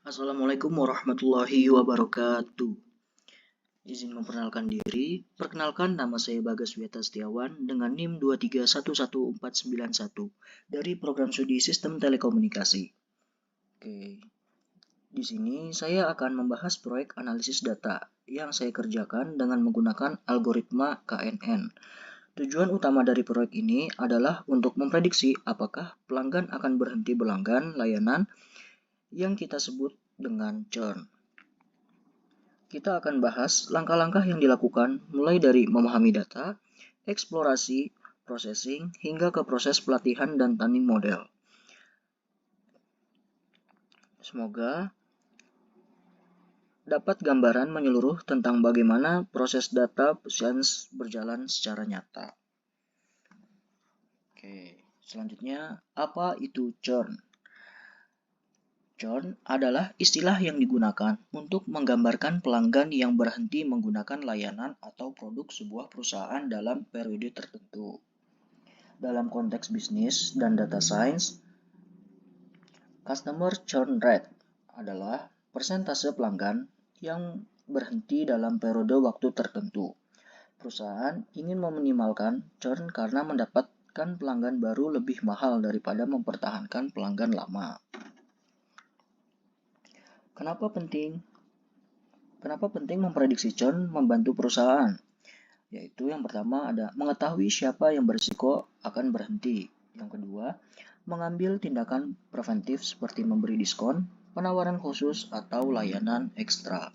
Assalamualaikum warahmatullahi wabarakatuh. Izin memperkenalkan diri. Perkenalkan, nama saya Bagas Weta Setiawan dengan NIM 2311491 dari Program Studi Sistem Telekomunikasi. Oke. Di sini saya akan membahas proyek analisis data yang saya kerjakan dengan menggunakan algoritma KNN. Tujuan utama dari proyek ini adalah untuk memprediksi apakah pelanggan akan berhenti berlangganan layanan yang kita sebut dengan churn. Kita akan bahas langkah-langkah yang dilakukan mulai dari memahami data, eksplorasi, processing, hingga ke proses pelatihan dan tanding model. Semoga dapat gambaran menyeluruh tentang bagaimana proses data science berjalan secara nyata. Oke, selanjutnya apa itu churn? Churn adalah istilah yang digunakan untuk menggambarkan pelanggan yang berhenti menggunakan layanan atau produk sebuah perusahaan dalam periode tertentu. Dalam konteks bisnis dan data science, customer churn rate adalah persentase pelanggan yang berhenti dalam periode waktu tertentu. Perusahaan ingin meminimalkan churn karena mendapatkan pelanggan baru lebih mahal daripada mempertahankan pelanggan lama. Kenapa penting memprediksi churn membantu perusahaan? Yaitu yang pertama ada mengetahui siapa yang berisiko akan berhenti. Yang kedua, mengambil tindakan preventif seperti memberi diskon, penawaran khusus, atau layanan ekstra.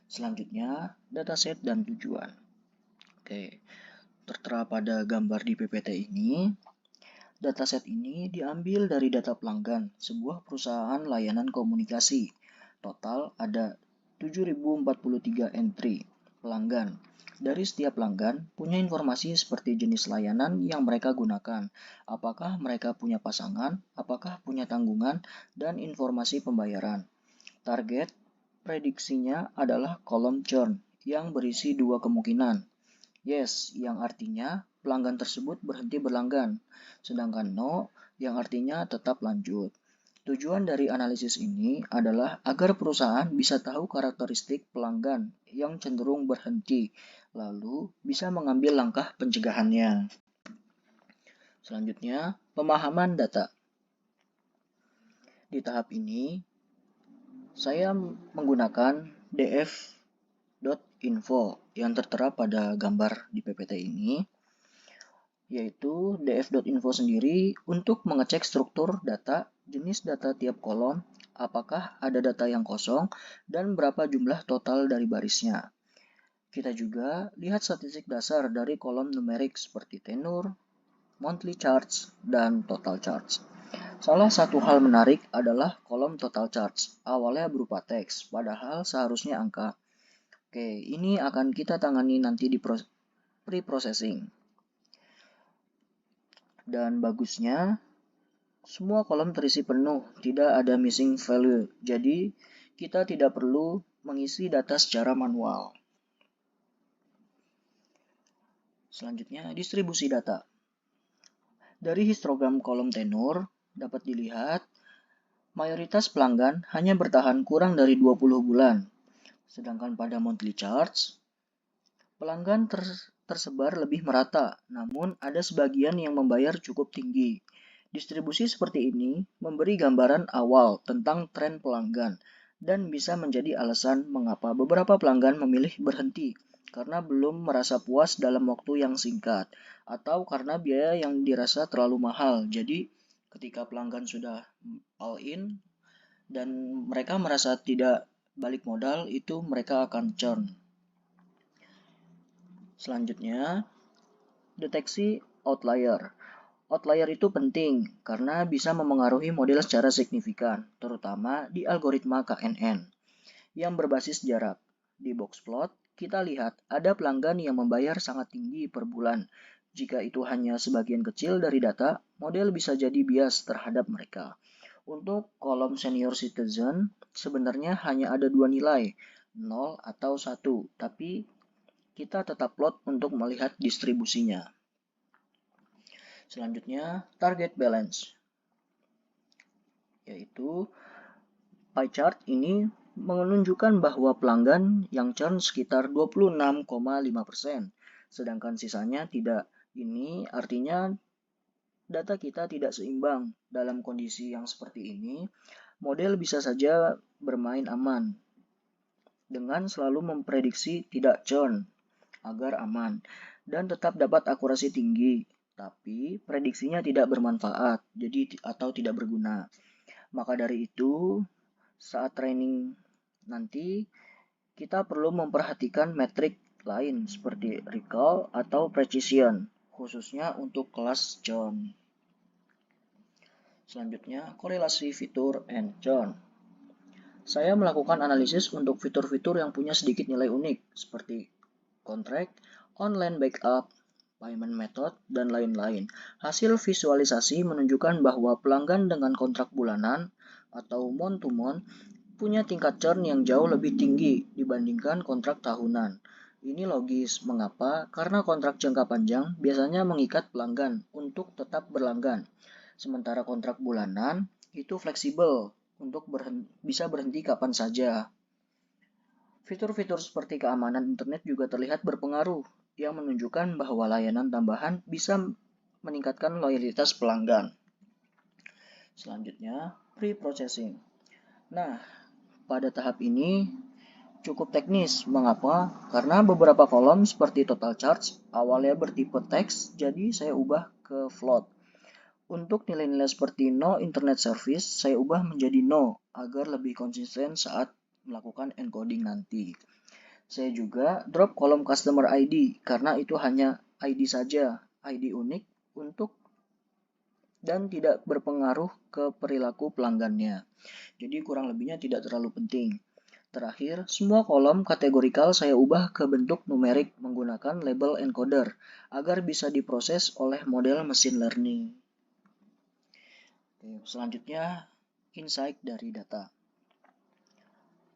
Selanjutnya, dataset dan tujuan. Oke, tertera pada gambar di PPT ini. Dataset ini diambil dari data pelanggan sebuah perusahaan layanan komunikasi. Total ada 7.043 entry pelanggan. Dari setiap pelanggan punya informasi seperti jenis layanan yang mereka gunakan, apakah mereka punya pasangan, apakah punya tanggungan, dan informasi pembayaran. Target prediksinya adalah kolom churn yang berisi dua kemungkinan. Yes, yang artinya pelanggan tersebut berhenti berlanggan, sedangkan no, yang artinya tetap lanjut. Tujuan dari analisis ini adalah agar perusahaan bisa tahu karakteristik pelanggan yang cenderung berhenti, lalu bisa mengambil langkah pencegahannya. Selanjutnya, pemahaman data. Di tahap ini, saya menggunakan df.info yang tertera pada gambar di PPT ini, yaitu df.info sendiri untuk mengecek struktur data, jenis data tiap kolom, apakah ada data yang kosong, dan berapa jumlah total dari barisnya. Kita juga lihat statistik dasar dari kolom numerik seperti tenur, monthly charge, dan total charge. Salah satu hal menarik adalah kolom total charge. Awalnya berupa teks, padahal seharusnya angka. Oke, ini akan kita tangani nanti di pre-processing. Dan bagusnya, semua kolom terisi penuh, tidak ada missing value. Jadi, kita tidak perlu mengisi data secara manual. Selanjutnya, distribusi data. Dari histogram kolom tenur, dapat dilihat mayoritas pelanggan hanya bertahan kurang dari 20 bulan. Sedangkan pada monthly charge, pelanggan tersebar lebih merata, namun ada sebagian yang membayar cukup tinggi. Distribusi seperti ini memberi gambaran awal tentang tren pelanggan dan bisa menjadi alasan mengapa beberapa pelanggan memilih berhenti karena belum merasa puas dalam waktu yang singkat atau karena biaya yang dirasa terlalu mahal. Jadi ketika pelanggan sudah all in dan mereka merasa tidak balik modal, itu mereka akan churn. Selanjutnya, deteksi outlier. Outlier itu penting karena bisa memengaruhi model secara signifikan, terutama di algoritma KNN yang berbasis jarak. Di box plot, kita lihat ada pelanggan yang membayar sangat tinggi per bulan. Jika itu hanya sebagian kecil dari data, model bisa jadi bias terhadap mereka. Untuk kolom senior citizen, sebenarnya hanya ada dua nilai, 0 atau 1, tapi kita tetap plot untuk melihat distribusinya. Selanjutnya, target balance, yaitu Pie chart ini menunjukkan bahwa pelanggan yang churn sekitar 26,5%, sedangkan sisanya tidak. Ini artinya data kita tidak seimbang. Dalam kondisi yang seperti ini, model bisa saja bermain aman dengan selalu memprediksi tidak churn agar aman dan tetap dapat akurasi tinggi, tapi prediksinya tidak bermanfaat, jadi atau tidak berguna. Maka dari itu, saat training nanti kita perlu memperhatikan metrik lain seperti recall atau precision, khususnya untuk kelas churn. Selanjutnya, korelasi fitur and churn. Saya melakukan analisis untuk fitur-fitur yang punya sedikit nilai unik, seperti contract, online backup, payment method, dan lain-lain. Hasil visualisasi menunjukkan bahwa pelanggan dengan kontrak bulanan atau month-to-month punya tingkat churn yang jauh lebih tinggi dibandingkan kontrak tahunan. Ini logis. Mengapa? Karena kontrak jangka panjang biasanya mengikat pelanggan untuk tetap berlanggan. Sementara kontrak bulanan itu fleksibel untuk bisa berhenti kapan saja. Fitur-fitur seperti keamanan internet juga terlihat berpengaruh, yang menunjukkan bahwa layanan tambahan bisa meningkatkan loyalitas pelanggan. Selanjutnya, pre-processing. Nah, pada tahap ini cukup teknis. Mengapa? Karena beberapa kolom seperti total charge awalnya bertipe teks, jadi saya ubah ke float. Untuk nilai-nilai seperti no internet service, saya ubah menjadi no agar lebih konsisten saat melakukan encoding nanti. Saya juga drop kolom customer ID karena itu hanya ID saja, ID unik untuk dan tidak berpengaruh ke perilaku pelanggannya. Jadi kurang lebihnya tidak terlalu penting. Terakhir, semua kolom kategorikal saya ubah ke bentuk numerik menggunakan label encoder agar bisa diproses oleh model machine learning. Selanjutnya, insight dari data.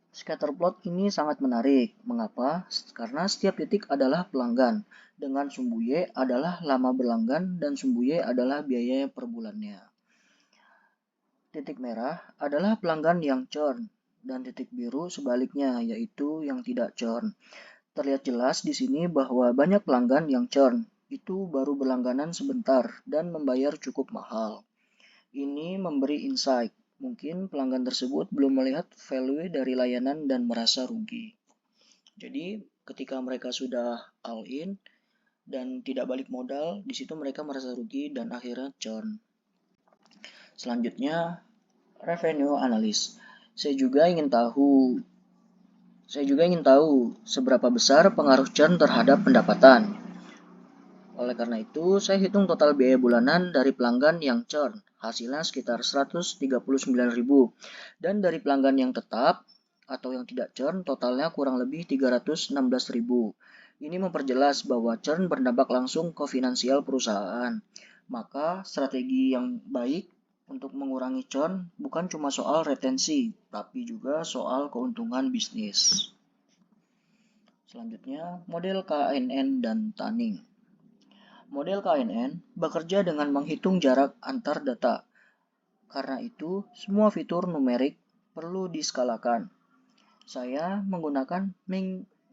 Scatter plot ini sangat menarik. Mengapa? Karena setiap titik adalah pelanggan, dengan sumbu Y adalah lama berlanggan dan sumbu Y adalah biaya per bulannya. Titik merah adalah pelanggan yang churn, dan titik biru sebaliknya, yaitu yang tidak churn. Terlihat jelas di sini bahwa banyak pelanggan yang churn, itu baru berlangganan sebentar dan membayar cukup mahal. Ini memberi insight. Mungkin pelanggan tersebut belum melihat value dari layanan dan merasa rugi. Jadi, ketika mereka sudah all in dan tidak balik modal, di situ mereka merasa rugi dan akhirnya churn. Selanjutnya, revenue analysis. Saya juga ingin tahu seberapa besar pengaruh churn terhadap pendapatan. Oleh karena itu, saya hitung total biaya bulanan dari pelanggan yang churn. Hasilnya sekitar 139.000. Dan dari pelanggan yang tetap atau yang tidak churn, totalnya kurang lebih 316.000. Ini memperjelas bahwa churn berdampak langsung ke finansial perusahaan. Maka, strategi yang baik untuk mengurangi churn bukan cuma soal retensi, tapi juga soal keuntungan bisnis. Selanjutnya, model KNN dan Tuning. Model KNN bekerja dengan menghitung jarak antar data. Karena itu, semua fitur numerik perlu diskalakan. Saya menggunakan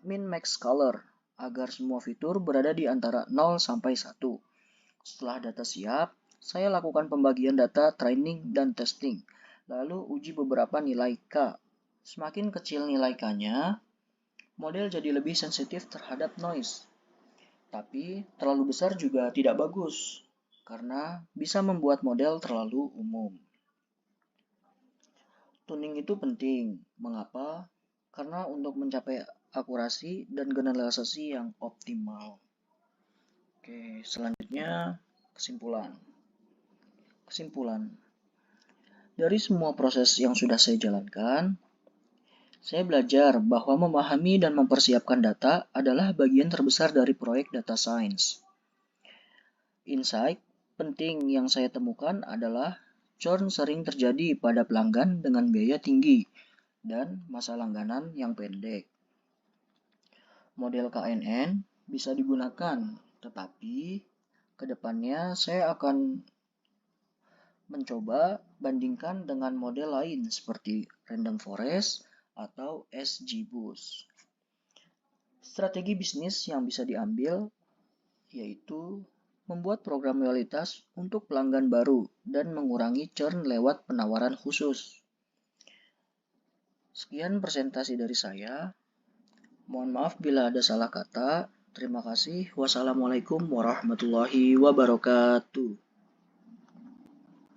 min-max color agar semua fitur berada di antara 0 sampai 1. Setelah data siap, saya lakukan pembagian data training dan testing, lalu uji beberapa nilai K. Semakin kecil nilai K-nya, model jadi lebih sensitif terhadap noise. Tapi terlalu besar juga tidak bagus, karena bisa membuat model terlalu umum. Tuning itu penting. Mengapa? Karena untuk mencapai akurasi dan generalisasi yang optimal. Oke, selanjutnya kesimpulan. Dari semua proses yang sudah saya jalankan, saya belajar bahwa memahami dan mempersiapkan data adalah bagian terbesar dari proyek data science. Insight penting yang saya temukan adalah churn sering terjadi pada pelanggan dengan biaya tinggi dan masa langganan yang pendek. Model KNN bisa digunakan, tetapi kedepannya saya akan mencoba Bandingkan dengan model lain seperti Random Forest atau XGBoost. Strategi bisnis yang bisa diambil yaitu membuat program loyalitas untuk pelanggan baru dan mengurangi churn lewat penawaran khusus. Sekian presentasi dari saya. Mohon maaf bila ada salah kata. Terima kasih. Wassalamualaikum warahmatullahi wabarakatuh.